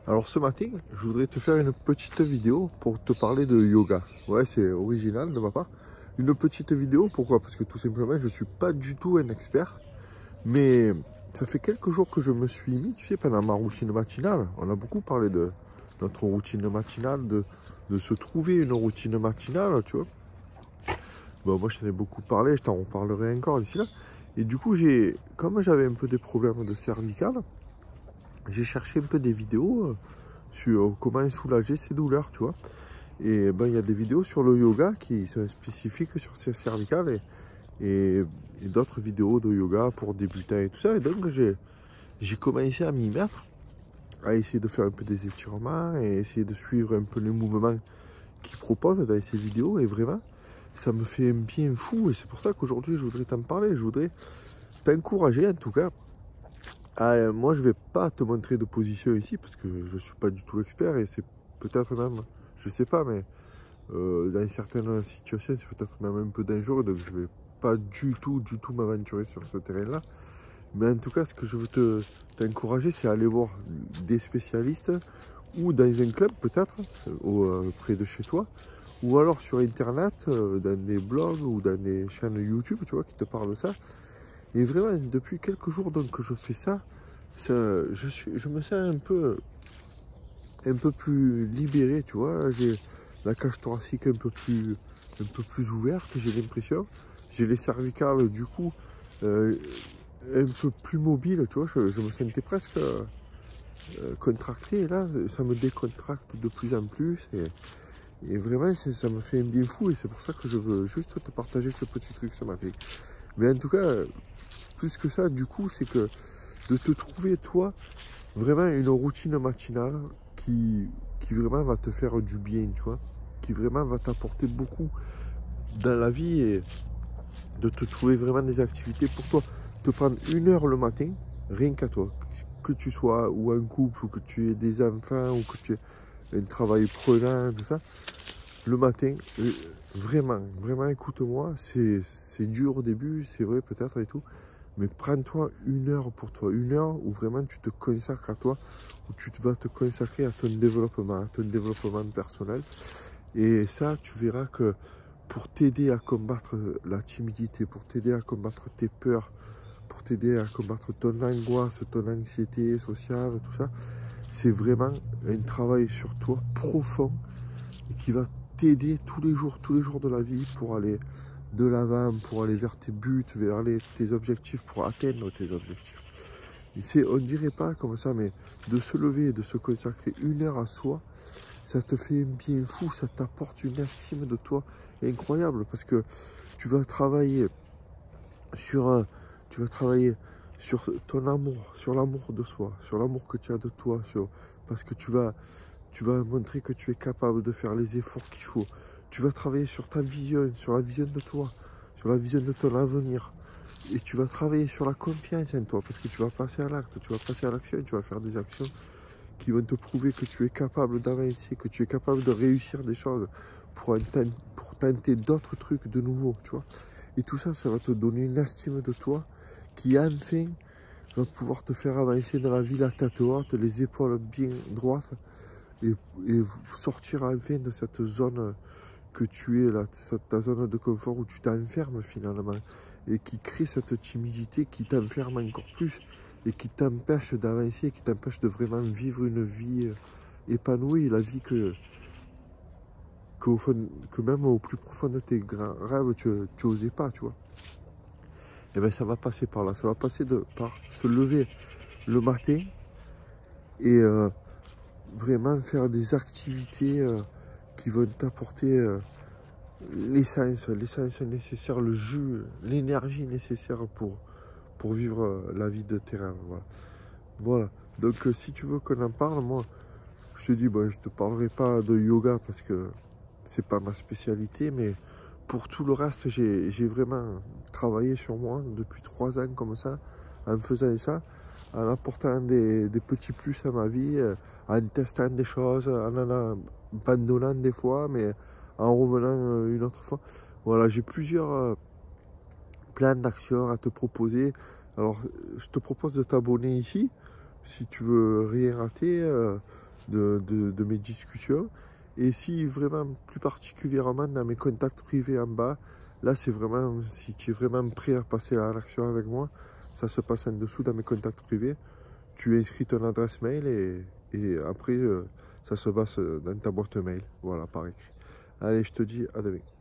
Alors ce matin, je voudrais te faire une petite vidéo pour te parler de yoga. Ouais, c'est original de ma part. Une petite vidéo, pourquoi? Parce que tout simplement, je suis pas du tout un expert. Mais ça fait quelques jours que je me suis mis, tu sais, pendant ma routine matinale. On a beaucoup parlé de notre routine matinale, de se trouver une routine matinale, tu vois. Bon, moi, je t'en ai beaucoup parlé, je t'en reparlerai encore d'ici là. Et du coup, comme j'avais un peu des problèmes de cervicales, j'ai cherché un peu des vidéos sur comment soulager ces douleurs, tu vois. Et ben, il y a des vidéos sur le yoga qui sont spécifiques sur ces cervicales et d'autres vidéos de yoga pour débutants et tout ça. Et donc, j'ai commencé à m'y mettre, à essayer de faire un peu des étirements et essayer de suivre un peu les mouvements qu'ils proposent dans ces vidéos. Et vraiment, ça me fait un bien fou. Et c'est pour ça qu'aujourd'hui, je voudrais t'en parler. Je voudrais t'encourager, en tout cas. Moi, je vais pas te montrer de position ici parce que je suis pas du tout expert et c'est peut-être même, je sais pas, mais dans certaines situations, c'est peut-être même un peu dangereux, donc je vais pas du tout m'aventurer sur ce terrain-là. Mais en tout cas, ce que je veux t'encourager, c'est aller voir des spécialistes ou dans un club peut-être, près de chez toi, ou alors sur Internet, dans des blogs ou dans des chaînes YouTube, tu vois, qui te parlent de ça. Et vraiment, depuis quelques jours donc, que je fais ça, je me sens un peu plus libéré, tu vois. J'ai la cage thoracique un peu plus ouverte, j'ai l'impression. J'ai les cervicales, du coup, un peu plus mobiles, tu vois. Je me sentais presque contracté, et là, ça me décontracte de plus en plus. Et vraiment, ça me fait un bien fou, et c'est pour ça que je veux juste te partager ce petit truc ce matin. Mais en tout cas, plus que ça, du coup, c'est que de te trouver, toi, vraiment une routine matinale qui vraiment va te faire du bien, tu vois, qui vraiment va t'apporter beaucoup dans la vie et de te trouver vraiment des activités pour toi. Te prendre 1 heure le matin, rien qu'à toi, que tu sois ou un couple, ou que tu aies des enfants, ou que tu aies un travail prenant, tout ça. Le matin, vraiment, écoute-moi, c'est dur au début, c'est vrai peut-être et tout, mais prends-toi 1 heure pour toi, 1 heure où vraiment tu te consacres à toi, où tu vas te consacrer à ton développement personnel. Et ça, tu verras que pour t'aider à combattre la timidité, pour t'aider à combattre tes peurs, pour t'aider à combattre ton angoisse, ton anxiété sociale, tout ça, c'est vraiment un travail sur toi profond et qui va t'aider tous les jours de la vie pour aller de l'avant, pour aller vers tes buts, vers tes objectifs, pour atteindre tes objectifs. On ne dirait pas comme ça, mais de se lever et de se consacrer 1 heure à soi, ça te fait un bien fou, ça t'apporte une estime de toi incroyable parce que tu vas travailler sur, ton amour, sur l'amour de soi, sur l'amour que tu as de toi, parce que tu vas montrer que tu es capable de faire les efforts qu'il faut. Tu vas travailler sur ta vision, sur la vision de toi, sur la vision de ton avenir. Et tu vas travailler sur la confiance en toi, parce que tu vas passer à l'acte, tu vas passer à l'action, tu vas faire des actions qui vont te prouver que tu es capable d'avancer, que tu es capable de réussir des choses pour tenter d'autres trucs de nouveau, tu vois. Et tout ça, ça va te donner une estime de toi qui, enfin, va pouvoir te faire avancer dans la vie la tête haute, les épaules bien droites, et sortir enfin de cette zone que tu es là, ta zone de confort où tu t'enfermes finalement et qui crée cette timidité qui t'enferme encore plus et qui t'empêche d'avancer, qui t'empêche de vraiment vivre une vie épanouie, la vie que même au plus profond de tes rêves, tu n'osais pas, tu vois. Et bien ça va passer par là, ça va passer par se lever le matin et vraiment faire des activités qui vont t'apporter l'essence nécessaire, le jus, l'énergie nécessaire pour vivre la vie de tes rêves. Voilà. Donc si tu veux qu'on en parle, moi je te dis, je te parlerai pas de yoga parce que c'est pas ma spécialité, mais pour tout le reste, j'ai vraiment travaillé sur moi depuis 3 ans comme ça, en faisant ça, en apportant des petits plus à ma vie, en testant des choses, en abandonnant des fois, mais en revenant une autre fois. Voilà, j'ai plusieurs plans d'action à te proposer. Alors, je te propose de t'abonner ici, si tu veux rien rater. de mes discussions. Et si vraiment, plus particulièrement dans mes contacts privés en bas, là c'est vraiment, si tu es vraiment prêt à passer à l'action avec moi, ça se passe en dessous dans mes contacts privés. Tu inscris ton adresse mail et après ça se passe dans ta boîte mail. Voilà, par écrit. Allez, je te dis à demain.